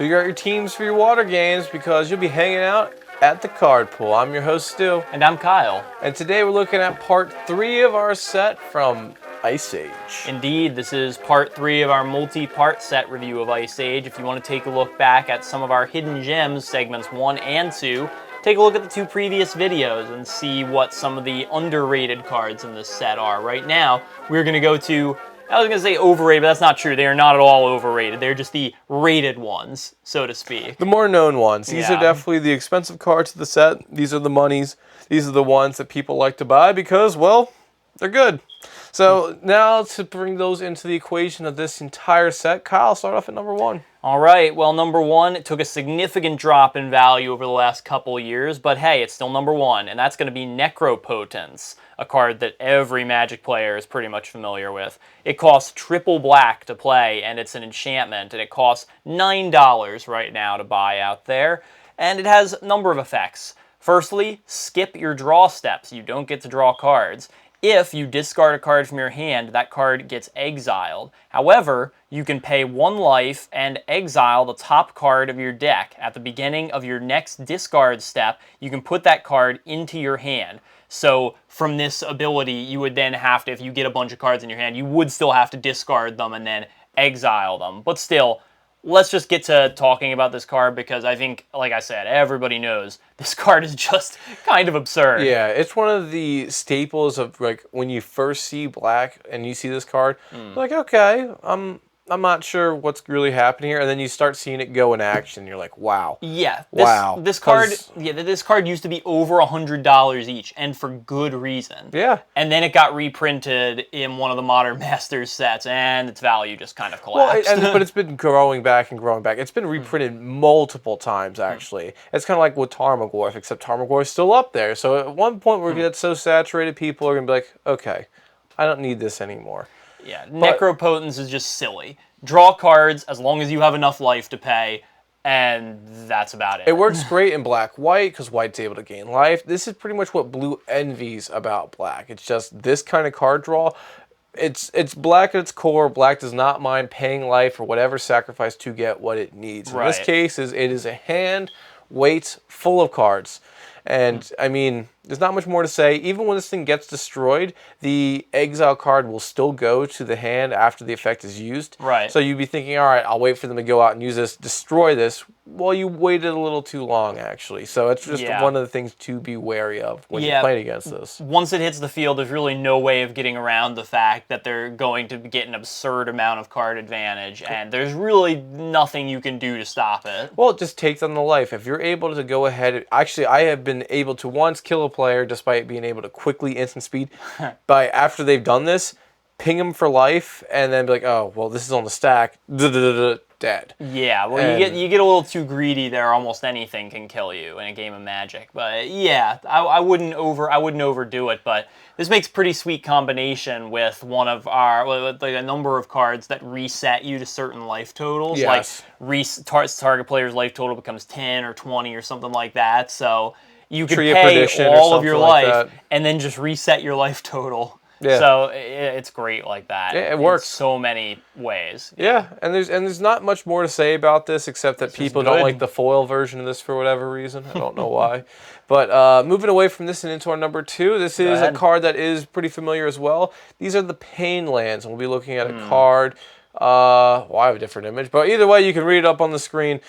Figure out your teams for your water games because you'll be hanging out at the card pool. I'm your host, Stu. And I'm Kyle. And today we're looking at part 3 of our set from Ice Age. Indeed, this is part 3 of our multi-part set review of Ice Age. If you want to take a look back at some of our hidden gems, segments 1 and 2, take a look at the 2 previous videos and see what some of the underrated cards in this set are. Right now, we're going to go to, I was going to say overrated, but that's not true. They are not at all overrated. They're just the rated ones, so to speak. The more known ones. These are definitely the expensive cards of the set. These are the monies. These are the ones that people like to buy because, well, they're good. So now to bring those into the equation of this entire set, Kyle, start off at number 1. All right, well, number 1, it took a significant drop in value over the last couple years, but hey, it's still number 1, and that's going to be Necro Potence, a card that every Magic player is pretty much familiar with. It costs triple black to play, and it's an enchantment, and it costs $9 right now to buy out there, and it has a number of effects. Firstly, skip your draw steps. You don't get to draw cards. If you discard a card from your hand, that card gets exiled. However, you can pay 1 life and exile the top card of your deck. At the beginning of your next discard step, you can put that card into your hand. So from this ability, you would then have to, if you get a bunch of cards in your hand, you would still have to discard them and then exile them. But still, let's just get to talking about this card because I think, like I said, everybody knows this card is just kind of absurd. Yeah, it's one of the staples of, like, when you first see black and you see this card, you're like, okay, I'm not sure what's really happening here, and then you start seeing it go in action. You're like, wow. Yeah. This card used to be over $100 each, and for good reason. Yeah. And then it got reprinted in one of the Modern Masters sets, and its value just kind of collapsed. Well, but it's been growing back and growing back. It's been reprinted multiple times, actually. It's kind of like with Tarmogoyf, except Tarmogoyf is still up there. So at one point where it gets so saturated, people are going to be like, okay, I don't need this anymore. Yeah, Necro Potence is just silly. Draw cards as long as you have enough life to pay, and that's about it. It works great in black-white because white's able to gain life. This is pretty much what blue envies about black. It's just this kind of card draw. It's black at its core. Black does not mind paying life or whatever sacrifice to get what it needs. Right. In this case, it is a hand weight full of cards. And, I mean, there's not much more to say. Even when this thing gets destroyed, the exile card will still go to the hand after the effect is used. Right. So you'd be thinking, all right, I'll wait for them to go out and use this, destroy this. Well, you waited a little too long, actually. So it's just one of the things to be wary of when you're playing against this. Once it hits the field, there's really no way of getting around the fact that they're going to get an absurd amount of card advantage, and there's really nothing you can do to stop it. Well, just take them to life. If you're able to go ahead... Actually, I have been able to once kill a player despite being able to quickly instant speed. After they've done this, ping them for life, and then be like, oh, well, this is on the stack. Dead. Yeah, well, you get a little too greedy there. Almost anything can kill you in a game of Magic. But yeah, I wouldn't overdo it. But this makes a pretty sweet combination with one of our like a number of cards that reset you to certain life totals. Yes. Like target player's life total becomes 10 or 20 or something like that. So you could Tree of pay Perdition all of your like life that. and then just reset your life total. Yeah. So it's great like that. Yeah, it works in so many ways. Yeah, and there's not much more to say about this except that people don't like the foil version of this for whatever reason. I don't know why. But moving away from this and into our number 2, this is a card that is pretty familiar as well. These are the Pain Lands, and we'll be looking at a card. Well, I have a different image, but either way, you can read it up on the screen.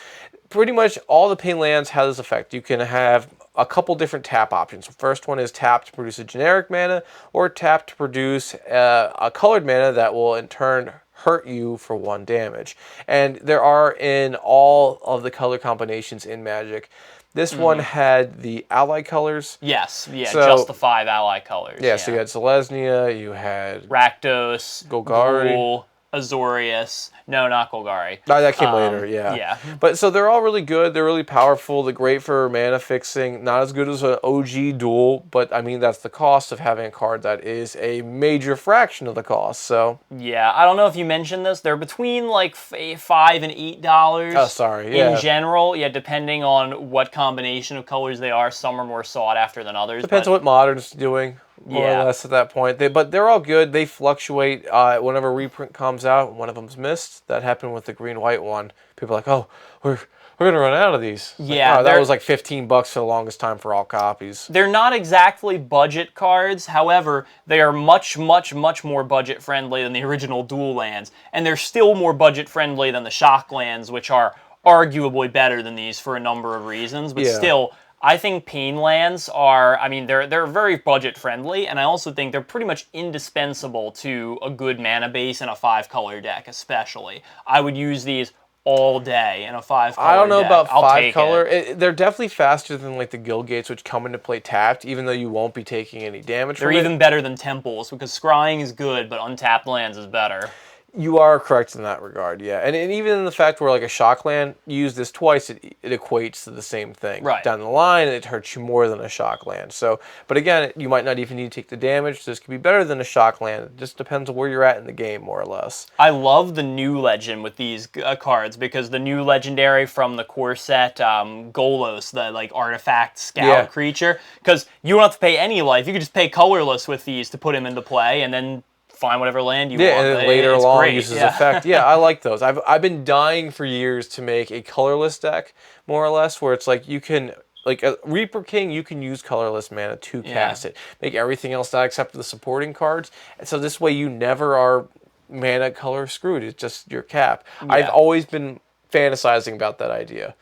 Pretty much all the Pain Lands have this effect. You can have a couple different tap options. The first one is tap to produce a generic mana, or tap to produce a colored mana that will in turn hurt you for 1 damage. And there are in all of the color combinations in Magic. This one had the ally colors. Yes, just the 5 ally colors. Yeah, so you had Selesnya, you had Rakdos, Golgari, Ghoul, Azorius. No, not Golgari. No, that came later, yeah. Yeah. But so they're all really good. They're really powerful. They're great for mana fixing. Not as good as an OG duel, but I mean, that's the cost of having a card that is a major fraction of the cost, so. Yeah, I don't know if you mentioned this. They're between like $5 and $8. Oh, sorry, yeah. In general, yeah, depending on what combination of colors they are. Some are more sought after than others. Depends on what Modern's doing. more or less at that point. But they're all good. They fluctuate. Whenever a reprint comes out, one of them's missed. That happened with the green-white one. People are like, oh, we're gonna run out of these. It's yeah, like, oh, that was like $15 for the longest time for all copies. They're not exactly budget cards. However, they are much, much, much more budget friendly than the original dual lands, and they're still more budget friendly than the shock lands, which are arguably better than these for a number of reasons. But still, I think Pain lands are, I mean, they're very budget friendly, and I also think they're pretty much indispensable to a good mana base in a 5-color deck, especially. I would use these all day in a 5-color deck. I don't know about 5-color. They're definitely faster than like the Guild Gates, which come into play tapped, even though you won't be taking any damage from it. They're even better than Temples, because scrying is good, but untapped lands is better. You are correct in that regard, yeah. And even in the fact where like a shock land, you use this twice, it equates to the same thing. Right. Down the line, it hurts you more than a shock land. So, but again, you might not even need to take the damage. This could be better than a shock land. It just depends on where you're at in the game, more or less. I love the new legend with these cards, because the new legendary from the core set, Golos, the like artifact scout creature, because you don't have to pay any life. You can just pay colorless with these to put him into play, and then find whatever land you want. And then later along uses effect. Yeah, I like those. I've been dying for years to make a colorless deck, more or less, where it's like you can, like a Reaper King, you can use colorless mana to cast it. Make everything else die except for the supporting cards. And so this way you never are mana color screwed. It's just your cap. I've always been fantasizing about that idea,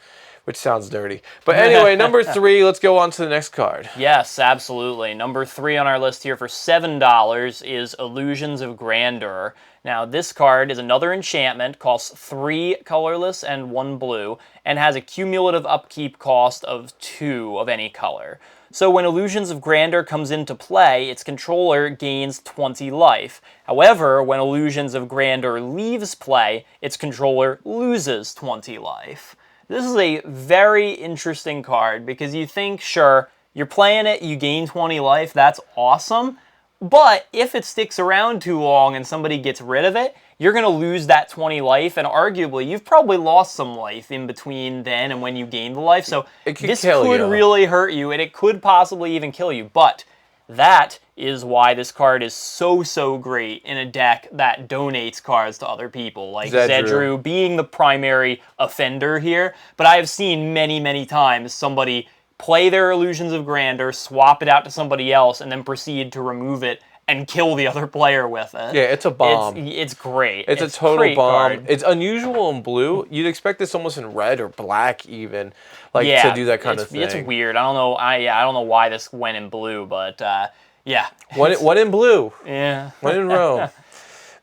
which sounds dirty. But anyway, number 3, let's go on to the next card. Yes, absolutely. Number 3 on our list here for $7 is Illusions of Grandeur. Now, this card is another enchantment, costs 3 colorless and 1 blue, and has a cumulative upkeep cost of 2 of any color. So when Illusions of Grandeur comes into play, its controller gains 20 life. However, when Illusions of Grandeur leaves play, its controller loses 20 life. This is a very interesting card, because you think, sure, you're playing it, you gain 20 life, that's awesome, but if it sticks around too long and somebody gets rid of it, you're going to lose that 20 life, and arguably, you've probably lost some life in between then and when you gain the life, so this could really hurt you, and it could possibly even kill you, but that is why this card is so great in a deck that donates cards to other people, like Zedru being the primary offender here. But I have seen many times somebody play their Illusions of Grandeur, swap it out to somebody else, and then proceed to remove it and kill the other player with it. Yeah, it's a bomb. It's great. It's a total bomb. Card. It's unusual in blue. You'd expect this almost in red or black even, like to do that kind of thing. It's weird. I don't know. I don't know why this went in blue, but yeah. One in blue. Yeah. One in Rome.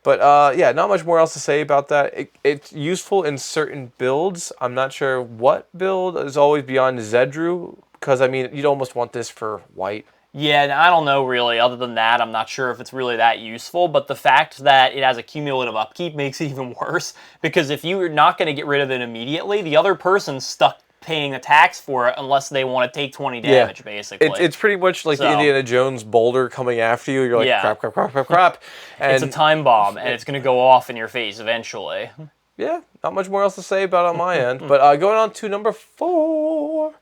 But yeah, not much more else to say about that. It's useful in certain builds. I'm not sure what build is always beyond Zedru, because I mean, you'd almost want this for white. Yeah, I don't know really. Other than that, I'm not sure if it's really that useful, but the fact that it has a cumulative upkeep makes it even worse, because if you're not going to get rid of it immediately, the other person's stuck paying a tax for it unless they want to take 20 damage, basically. It's pretty much like the Indiana Jones boulder coming after you. You're like, crap. And it's a time bomb, and it's going to go off in your face eventually. Yeah, not much more else to say about it on my end. But going on to number 4,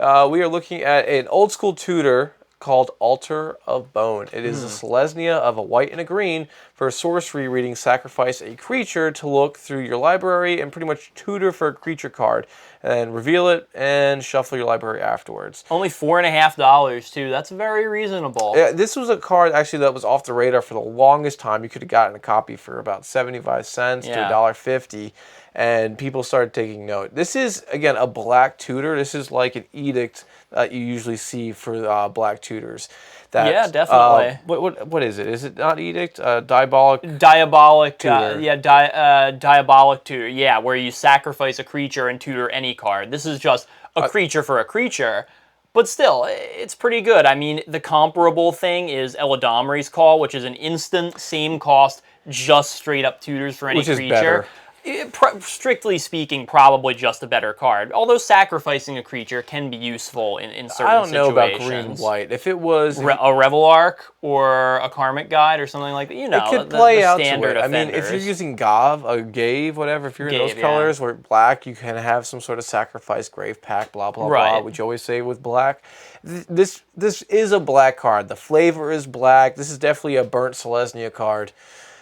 we are looking at an old school tutor called Altar of Bone. It is a Selesnya of a white and a green. For a sorcery reading, sacrifice a creature to look through your library and pretty much tutor for a creature card, and reveal it and shuffle your library afterwards. Only $4.50 too. That's very reasonable. Yeah, this was a card actually that was off the radar for the longest time. You could have gotten a copy for about 75 cents to $1.50. And people started taking note. This is, again, a black tutor. This is like an edict that you usually see for black tutors. Yeah, definitely. What is it? Is it not edict? Diabolic tutor. Diabolic tutor. Yeah, where you sacrifice a creature and tutor any card. This is just a creature for a creature. But still, it's pretty good. I mean, the comparable thing is Eladamri's Call, which is an instant, same cost, just straight up tutors for any creature. Better. Strictly speaking, probably just a better card. Although sacrificing a creature can be useful in certain situations. I don't know about green-white. If it was... a Revel Arc or a Karmic Guide or something like that, you know, it could play the out standard to it. offenders. I mean, if you're using Gave, whatever, if you're in those colors, where black, you can have some sort of sacrifice, Grave Pack, blah, blah, blah, which you always say with black. This is a black card. The flavor is black. This is definitely a burnt Selesnya card.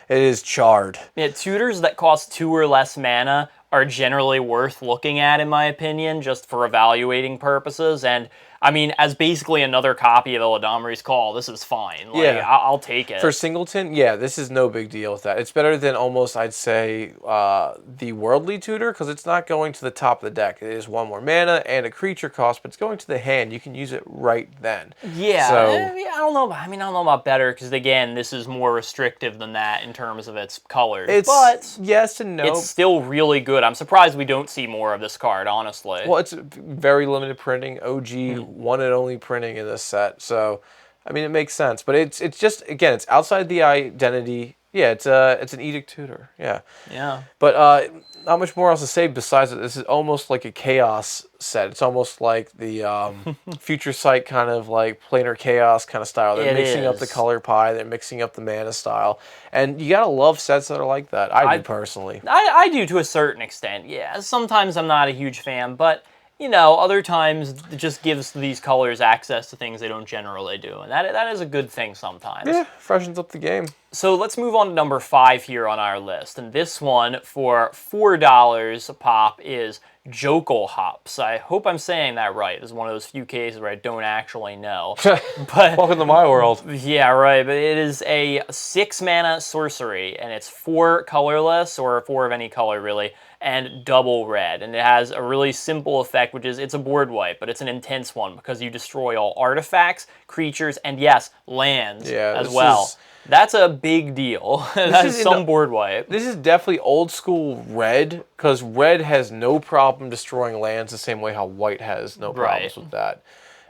It is charred. Yeah, tutors that cost 2 or less mana are generally worth looking at, in my opinion, just for evaluating purposes. And I mean, as basically another copy of Eladamri's Call, this is fine. Like, yeah, I'll take it. For Singleton, yeah, this is no big deal with that. It's better than almost, I'd say, the Worldly Tutor, because it's not going to the top of the deck. It is 1 more mana and a creature cost, but it's going to the hand. You can use it right then. Yeah, so, I don't know. I don't know about better, because again, this is more restrictive than that in terms of its colors. But yes and no. It's still really good. I'm surprised we don't see more of this card, honestly. Well, it's very limited printing. OG one and only printing in this set, so I mean it makes sense. But it's just, again, it's outside the identity. Yeah, it's an Edict Tutor. Yeah. Yeah. But not much more else to say besides that this is almost like a Chaos set. It's almost like the Future Sight kind of like Planar Chaos kind of style. They're mixing up the color pie. They're mixing up the mana style, and you gotta love sets that are like that. I do personally. I do to a certain extent. Yeah. Sometimes I'm not a huge fan, but you know, other times it just gives these colors access to things they don't generally do, and that is a good thing sometimes. Yeah, freshens up the game. So let's move on to number 5 here on our list, and this one for $4 a pop is Jokel Hops. I hope I'm saying that right. This is one of those few cases where I don't actually know. But welcome to my world. Yeah, right. But it is a 6-mana sorcery, and it's 4 colorless, or 4 of any color really, and double red. And it has a really simple effect, which is it's a board wipe, but it's an intense one because you destroy all artifacts, creatures, and yes, lands as well. That's a big deal. That is some board wipe. This is definitely old school red, because red has no problem destroying lands the same way how white has no problems with that.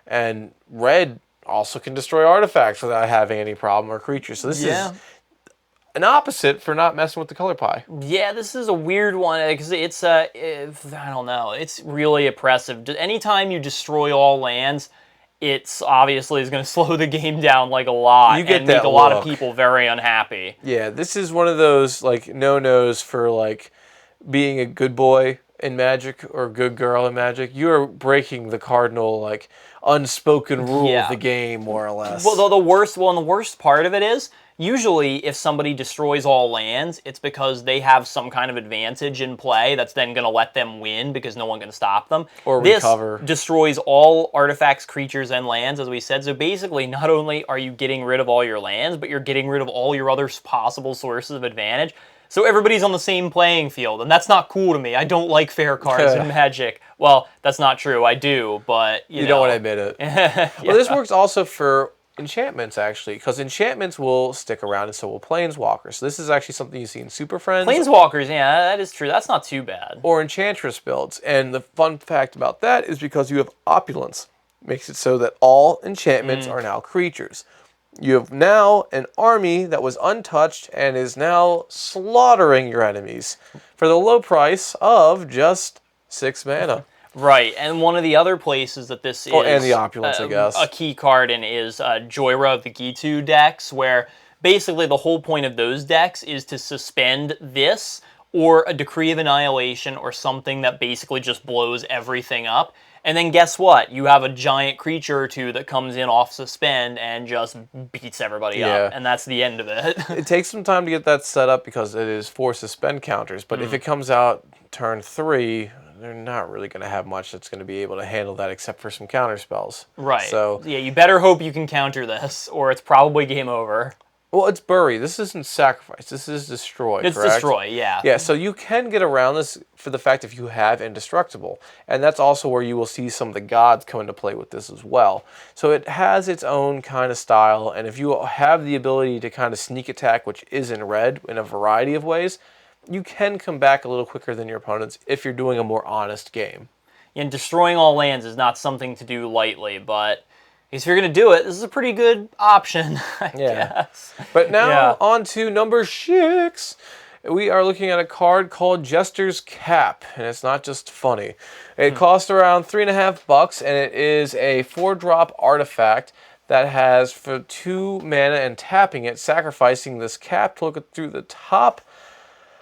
And red also can destroy artifacts without having any problem, or creatures. So this is an opposite for not messing with the color pie. Yeah, this is a weird one, because it's, I don't know, it's really oppressive. Anytime you destroy all lands, it's obviously is going to slow the game down like a lot and make a lot of people very unhappy. Yeah, this is one of those like no-nos for like being a good boy in Magic or a good girl in Magic. You are breaking the cardinal like unspoken rule of the game, more or less. Well, the worst part of it is, usually if somebody destroys all lands, it's because they have some kind of advantage in play that's then going to let them win because no one can stop them. Or recover. This destroys all artifacts, creatures, and lands, as we said. So basically, not only are you getting rid of all your lands, but you're getting rid of all your other possible sources of advantage. So everybody's on the same playing field, and that's not cool to me. I don't like fair cards in Magic. Well, that's not true. I do, but you know. Don't want to admit it. Well, this works also for enchantments, actually, because enchantments will stick around, and so will planeswalkers. So this is actually something you see in Super Friends. Planeswalkers, yeah, that is true. That's not too bad. Or Enchantress builds. And the fun fact about that is because you have opulence. Makes it so that all enchantments are now creatures. You have now an army that was untouched and is now slaughtering your enemies for the low price of just 6 mana. Right, and one of the other places that this is... and the opulence, I guess. A key card in is Joyra of the Gitu decks, where basically the whole point of those decks is to suspend this or a Decree of Annihilation or something that basically just blows everything up. And then guess what? You have a giant creature or two that comes in off suspend and just beats everybody up. And that's the end of it. It takes some time to get that set up because it is 4 suspend counters. But if it comes out turn 3, they're not really going to have much that's going to be able to handle that except for some counter spells. Right. So yeah, you better hope you can counter this or it's probably game over. Well, it's bury. This isn't sacrifice. This is destroy, It's correct? destroy, yeah. Yeah, so you can get around this for the fact if you have indestructible. And that's also where you will see some of the gods come into play with this as well. So it has its own kind of style, and if you have the ability to kind of sneak attack, which is in red in a variety of ways, you can come back a little quicker than your opponents if you're doing a more honest game. And destroying all lands is not something to do lightly, but if you're going to do it, this is a pretty good option, I guess. But now on to number 6. We are looking at a card called Jester's Cap, and it's not just funny. It costs around $3.50, and it is a 4-drop artifact that has for 2 mana and tapping it, sacrificing this cap to look through the top.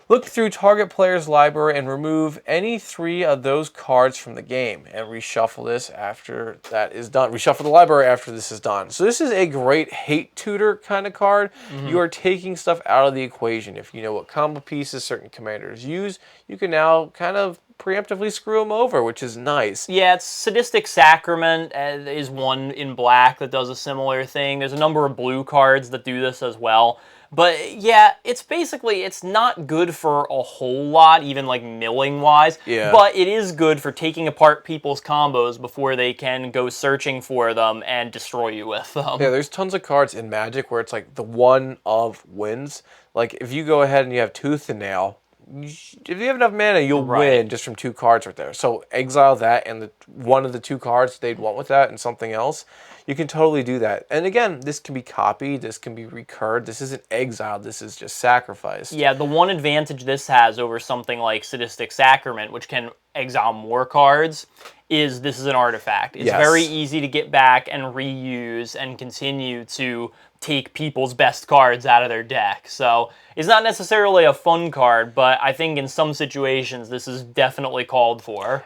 Look through target player's library and remove any 3 of those cards from the game and reshuffle this after that is done. Reshuffle the library after this is done. So this is a great hate tutor kind of card. You are taking stuff out of the equation. If you know what combo pieces certain commanders use, you can now kind of preemptively screw them over, which is nice. Yeah, it's Sadistic Sacrament is one in black that does a similar thing. There's a number of blue cards that do this as well. But yeah, it's basically, it's not good for a whole lot, even like milling-wise. Yeah. But it is good for taking apart people's combos before they can go searching for them and destroy you with them. Yeah, there's tons of cards in Magic where it's like the one of wins. Like if you go ahead and you have Tooth and Nail, if you have enough mana, you'll win just from 2 cards right there. So exile that and one of the 2 cards they'd want with that and something else. You can totally do that. And again, this can be copied, this can be recurred. This isn't exiled, this is just sacrificed. Yeah, the one advantage this has over something like Sadistic Sacrament, which can exile more cards, is this is an artifact. It's very easy to get back and reuse and continue to take people's best cards out of their deck. So it's not necessarily a fun card, but I think in some situations this is definitely called for.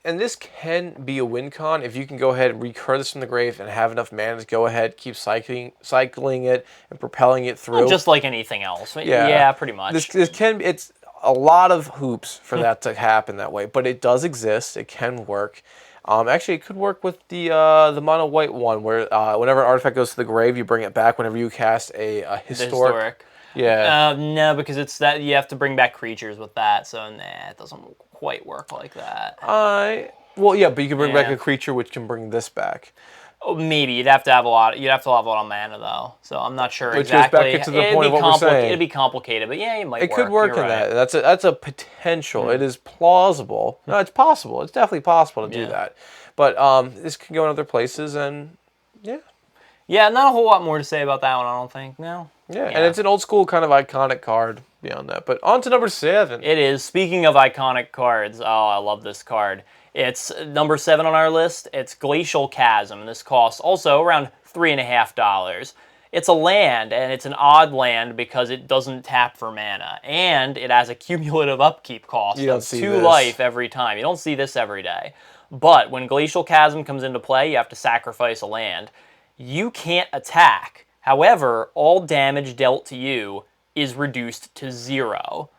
And this can be a win con if you can go ahead and recur this from the grave and have enough mana to go ahead, keep cycling it and propelling it through. Well, just like anything else. Yeah, pretty much. It's a lot of hoops for that to happen that way, but it does exist. It can work. Actually, it could work with the mono white one, where whenever an artifact goes to the grave, you bring it back whenever you cast a historic. Yeah. No, because it's that you have to bring back creatures with that, so nah, it doesn't quite work like that. Well, yeah, but you can bring back a creature which can bring this back. Oh, maybe you'd have to have a lot. You'd have to have a lot of mana though, so I'm not sure Which exactly. Goes back to the point of what we're saying. It'd be complicated, but yeah, it might. It could work in that. That's a potential. It is plausible. No, it's possible. It's definitely possible to do that. But this can go in other places, and yeah, not a whole lot more to say about that one. I don't think. No. Yeah, and it's an old school kind of iconic card beyond that. But on to number 7. It is. Speaking of iconic cards, oh, I love this card. It's number 7 on our list. It's Glacial Chasm. This costs also around $3.50. It's a land, and it's an odd land because it doesn't tap for mana. And it has a cumulative upkeep cost of 2 life every time. You don't see this every day. But when Glacial Chasm comes into play, you have to sacrifice a land. You can't attack. However, all damage dealt to you is reduced to 0.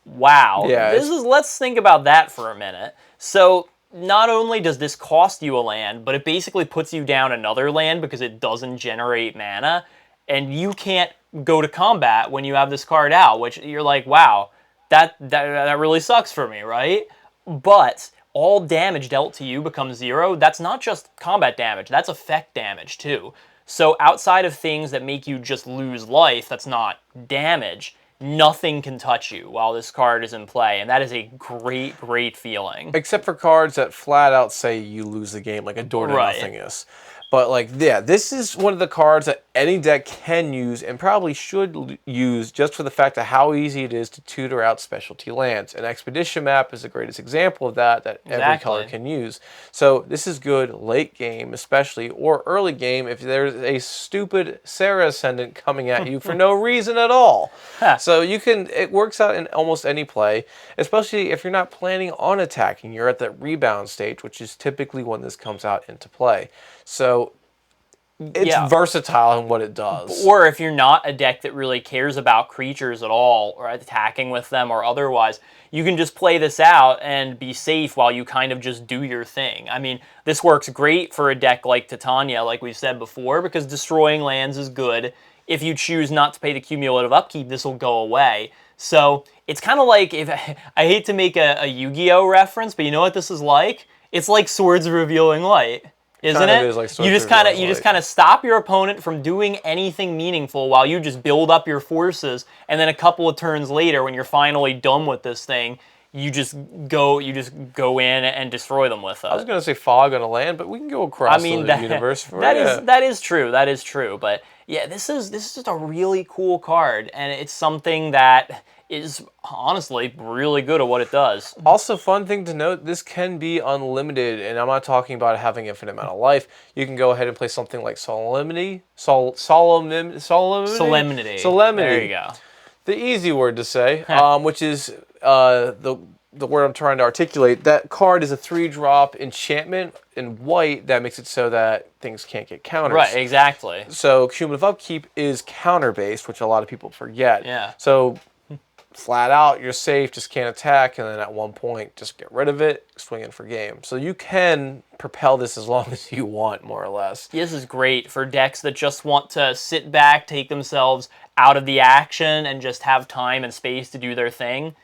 Wow. Yeah, let's think about that for a minute. So not only does this cost you a land, but it basically puts you down another land because it doesn't generate mana, and you can't go to combat when you have this card out, which you're like, wow, that really sucks for me, right? But all damage dealt to you becomes 0. That's not just combat damage, that's effect damage too. So outside of things that make you just lose life, that's not damage, nothing can touch you while this card is in play, and that is a great, great feeling. Except for cards that flat out say you lose the game, like a door to nothingness. But like, yeah, this is one of the cards that any deck can use and probably should use just for the fact of how easy it is to tutor out specialty lands. An Expedition map is the greatest example of that every color can use. So this is good late game especially, or early game if there's a stupid Sarah Ascendant coming at you for no reason at all. So it works out in almost any play, especially if you're not planning on attacking. You're at that rebound stage, which is typically when this comes out into play. So it's versatile in what it does. Or if you're not a deck that really cares about creatures at all, or attacking with them or otherwise, you can just play this out and be safe while you kind of just do your thing. I mean, this works great for a deck like Titania, like we've said before, because destroying lands is good. If you choose not to pay the cumulative upkeep, this will go away. So it's kind of like, I hate to make a Yu-Gi-Oh reference, but you know what this is like? It's like Swords of Revealing Light. Isn't it? Is like you just kind of stop your opponent from doing anything meaningful while you just build up your forces, and then a couple of turns later, when you're finally done with this thing, you just go in and destroy them with it. I was going to say fog on a land, but we can go across the universe for that is true. That is true. But Yeah, this is just a really cool card, and it's something that is honestly really good at what it does. Also, fun thing to note, this can be unlimited, and I'm not talking about having infinite amount of life. You can go ahead and play something like Solemnity. Solemnity. There you go. The easy word to say, which is the word I'm trying to articulate. That card is a 3-drop enchantment in white that makes it so that things can't get counters. Right, exactly. So cumulative upkeep is counter-based, which a lot of people forget. Yeah. So flat out, you're safe, just can't attack, and then at one point, just get rid of it, swing in for game. So you can propel this as long as you want, more or less. Yeah, this is great for decks that just want to sit back, take themselves out of the action, and just have time and space to do their thing.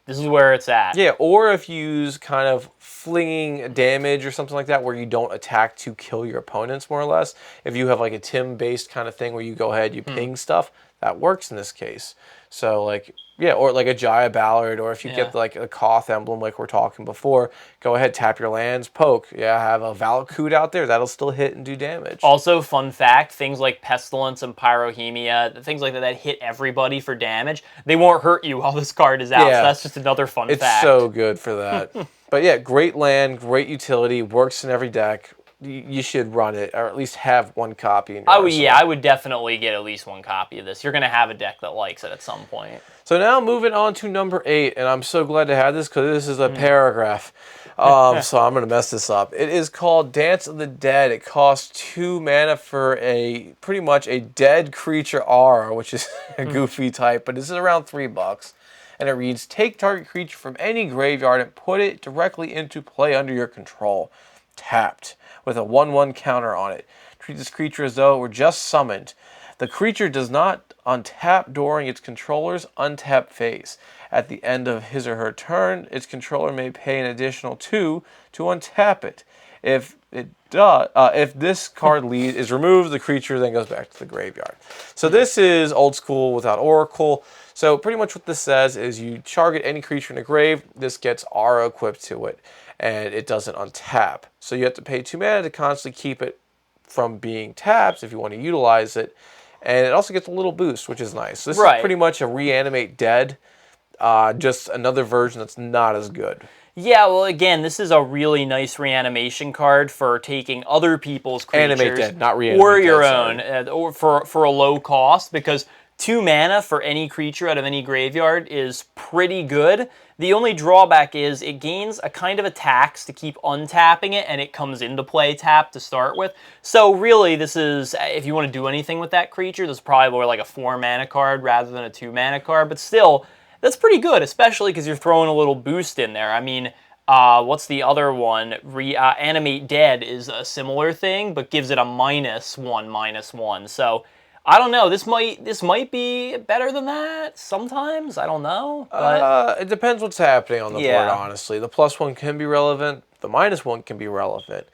This is where it's at. Yeah, or if you use kind of flinging damage or something like that where you don't attack to kill your opponents, more or less. If you have like a Tim-based kind of thing where you go ahead, you ping stuff, that works in this case. So like, yeah, or like a Jaya Ballard, or if you get like a Koth emblem like we're talking before, go ahead, tap your lands, poke. Yeah, have a Valakut out there, that'll still hit and do damage. Also, fun fact, things like Pestilence and Pyrohemia, things like that hit everybody for damage, they won't hurt you while this card is out. Yeah. So that's just another fun fact. It's so good for that. But yeah, great land, great utility, works in every deck. You should run it, or at least have one copy in your arsenal. Yeah, I would definitely get at least one copy of this. You're going to have a deck that likes it at some point. So now moving on to number 8, and I'm so glad to have this because this is a paragraph. So I'm going to mess this up. It is called Dance of the Dead. It costs 2 mana for pretty much a dead creature aura, which is a goofy type, but this is around $3. And it reads, take target creature from any graveyard and put it directly into play under your control. Tapped, with a 1/1 counter on it. Treat this creature as though it were just summoned. The creature does not untap during its controller's untap phase. At the end of his or her turn, its controller may pay an additional 2 to untap it. If this card lead is removed, the creature then goes back to the graveyard. So this is old school without Oracle. So pretty much what this says is you target any creature in the grave, this gets aura equipped to it, and it doesn't untap. So you have to pay 2 mana to constantly keep it from being tapped if you want to utilize it. And it also gets a little boost, which is nice. So this is pretty much a reanimate dead, just another version that's not as good. Yeah, well, again, this is a really nice reanimation card for taking other people's creatures. Animate dead, not reanimate or your dead, own, or for a low cost, because 2 mana for any creature out of any graveyard is pretty good. The only drawback is it gains a kind of a tax to keep untapping it, and it comes into play tapped to start with. So really, this is, if you want to do anything with that creature, this is probably more like a 4 mana card rather than a 2 mana card, but still, that's pretty good, especially because you're throwing a little boost in there. I mean, what's the other one? Animate Dead is a similar thing, but gives it a -1/-1. So I don't know. This might be better than that sometimes. I don't know. But It depends what's happening on the board, honestly. The +1 can be relevant. The -1 can be relevant.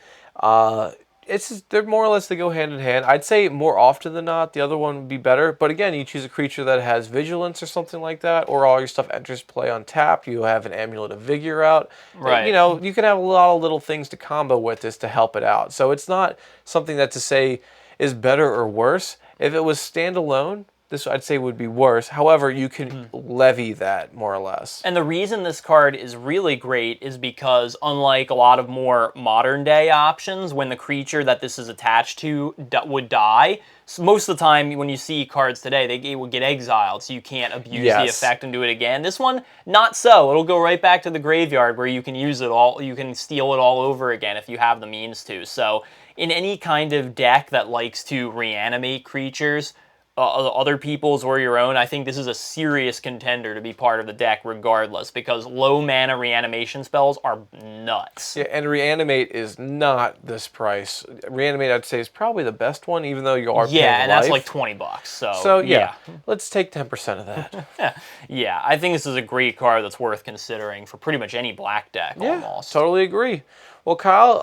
They're more or less, they go hand in hand. I'd say more often than not, the other one would be better. But again, you choose a creature that has Vigilance or something like that, or all your stuff enters play untapped. You have an Amulet of Vigor out. Right. You know, you can have a lot of little things to combo with this to help it out. So it's not something that to say is better or worse. If it was standalone, this I'd say would be worse. However, you can levy that more or less. And the reason this card is really great is because unlike a lot of more modern day options, when the creature that this is attached to would die, so most of the time when you see cards today, they would get exiled, so you can't abuse the effect and do it again. This one, not so. It'll go right back to the graveyard where you can use it all. You can steal it all over again if you have the means to. So in any kind of deck that likes to reanimate creatures, other people's or your own, I think this is a serious contender to be part of the deck regardless, because low mana reanimation spells are nuts. Yeah, and Reanimate is not this price. Reanimate, I'd say, is probably the best one, even though you are paying and that's life. like $20. So yeah, let's take 10% of that. Yeah, I think this is a great card that's worth considering for pretty much any black deck almost. Totally agree. Well, Kyle,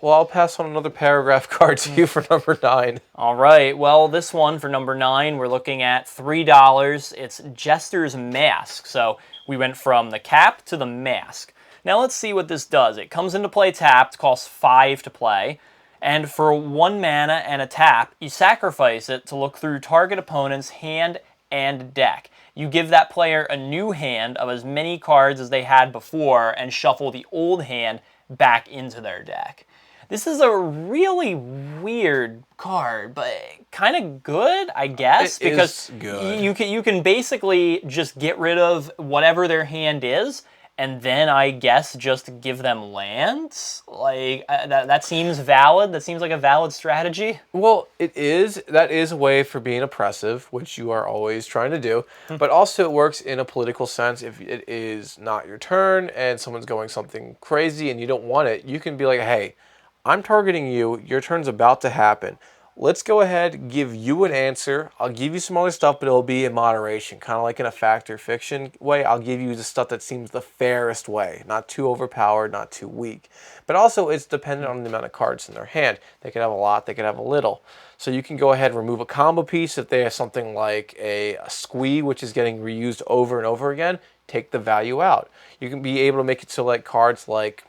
I'll pass on another paragraph card to you for number 9. All right. Well, this one for number 9, we're looking at $3. It's Jester's Mask. So we went from the cap to the mask. Now let's see what this does. It comes into play tapped, costs 5 to play. And for 1 mana and a tap, you sacrifice it to look through target opponent's hand and deck. You give that player a new hand of as many cards as they had before and shuffle the old hand back into their deck. This is a really weird card, but kind of good, I guess, because you can basically just get rid of whatever their hand is, and then I guess just give them lands. Like that seems valid. That seems like a valid strategy. Well, it is. That is a way for being oppressive, which you are always trying to do. But also it works in a political sense. If it is not your turn and someone's going something crazy and you don't want it, you can be like, hey, I'm targeting you. Your turn's about to happen. Let's go ahead, give you an answer. I'll give you some other stuff, but it'll be in moderation, kind of like in a fact or fiction way. I'll give you the stuff that seems the fairest way, not too overpowered, not too weak. But also, it's dependent on the amount of cards in their hand. They could have a lot, they could have a little. So you can go ahead and remove a combo piece if they have something like a squee, which is getting reused over and over again. Take the value out. You can be able to make it so like cards like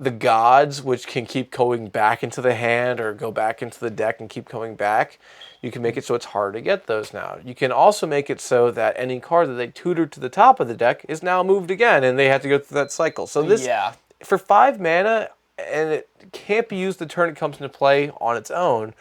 the gods, which can keep going back into the hand or go back into the deck and keep coming back. You can make it so it's hard to get those now. You can also make it so that any card that they tutored to the top of the deck is now moved again, and they have to go through that cycle. So this, for 5 mana, and it can't be used the turn it comes into play on its own.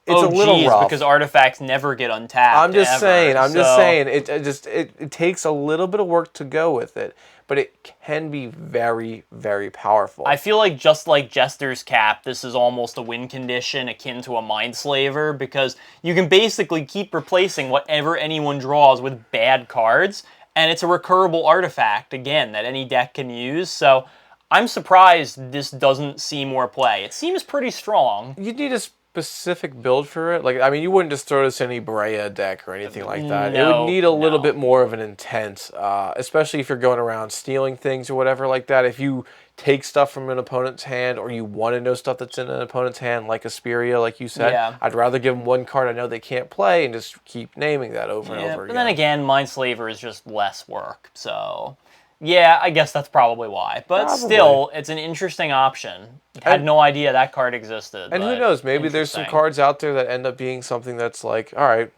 It's a little rough because artifacts never get untapped. I'm just saying. It takes a little bit of work to go with it, but it can be very, very powerful. I feel like just like Jester's Cap, this is almost a win condition akin to a Mindslaver, because you can basically keep replacing whatever anyone draws with bad cards, and it's a recurable artifact, again, that any deck can use. So I'm surprised this doesn't see more play. It seems pretty strong. You need a specific build for it. Like, I mean, you wouldn't just throw this in any Brea deck or anything like that. It would need a little bit more of an intent, especially if you're going around stealing things or whatever like that. If you take stuff from an opponent's hand, or you want to know stuff that's in an opponent's hand, like Asperia, like you said, I'd rather give them one card I know they can't play and just keep naming that over and over again. But then again, Mindslaver is just less work, so yeah, I guess that's probably why. But still, it's an interesting option. I had no idea that card existed. And who knows, maybe there's some cards out there that end up being something that's like, all right,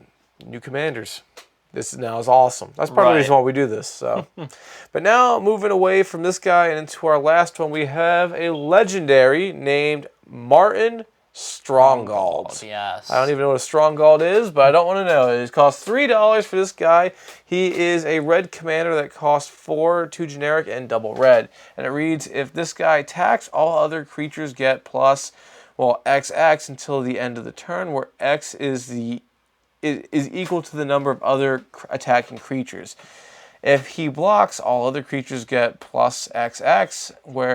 new commanders. This now is awesome. That's part of the reason why we do this. So, but now, moving away from this guy and into our last one, we have a legendary named Martin Stronghold. Yes. I don't even know what a Stronghold is, but I don't want to know. It costs $3 for this guy. He is a red commander that costs 4, 2 generic, and double red. And it reads, if this guy attacks, all other creatures get plus, well, XX until the end of the turn, where X is equal to the number of other attacking creatures. If he blocks, all other creatures get plus XX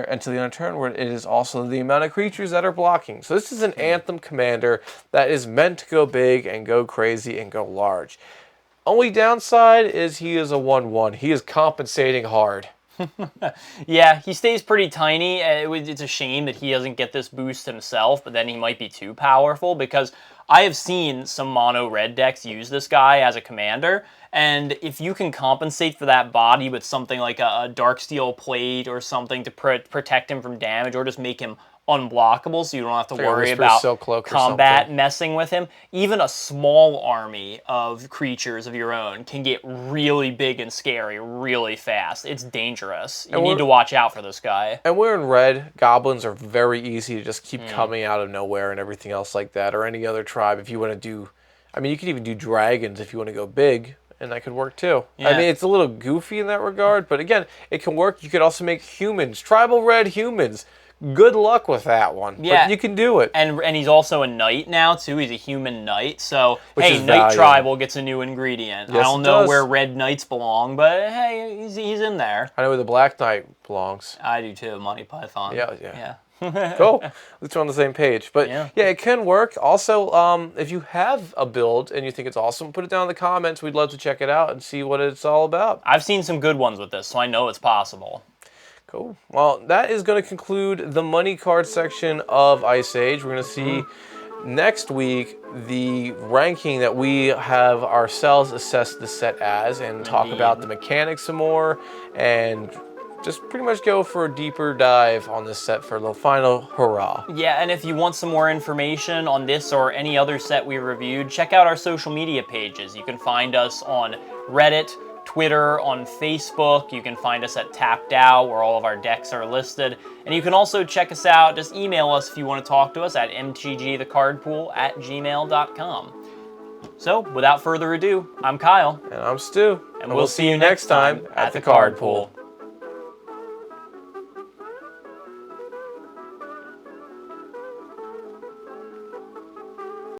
until the end of the turn, where it is also the amount of creatures that are blocking. So this is an Anthem commander that is meant to go big and go crazy and go large. Only downside is he is a 1/1. He is compensating hard. Yeah, he stays pretty tiny. It's a shame that he doesn't get this boost himself, but then he might be too powerful, because I have seen some mono red decks use this guy as a commander, and if you can compensate for that body with something like a Darksteel Plate or something to protect him from damage, or just make him unblockable so you don't have to worry about combat messing with him, even a small army of creatures of your own can get really big and scary really fast. It's dangerous. You need to watch out for this guy. And we're in red. Goblins are very easy to just keep coming out of nowhere and everything else like that, or any other tribe. If you want to do, I mean, you could even do dragons if you want to go big, and that could work too. I mean, it's a little goofy in that regard, but again, it can work. You could also make humans, tribal red humans. Good luck with that one. Yeah. But you can do it. And he's also a knight now, too. He's a human knight. So, hey, Knight Tribal gets a new ingredient. Yes, I don't know where red knights belong, but hey, he's in there. I know where the black knight belongs. I do, too. Monty Python. Yeah. Cool. At least we're on the same page. But yeah, it can work. Also, if you have a build and you think it's awesome, put it down in the comments. We'd love to check it out and see what it's all about. I've seen some good ones with this, so I know it's possible. Cool. Well, that is going to conclude the money card section of Ice Age. We're going to see next week the ranking that we have ourselves assessed the set as, and talk about the mechanics some more, and just pretty much go for a deeper dive on this set for the final hurrah. Yeah, and if you want some more information on this or any other set we reviewed, check out our social media pages. You can find us on Reddit, Twitter, on Facebook. You can find us at TapDAO, where all of our decks are listed. And you can also check us out. Just email us if you want to talk to us at mtgthecardpool@gmail.com. So, without further ado, I'm Kyle. And I'm Stu. And we'll see you next time at the Card Pool.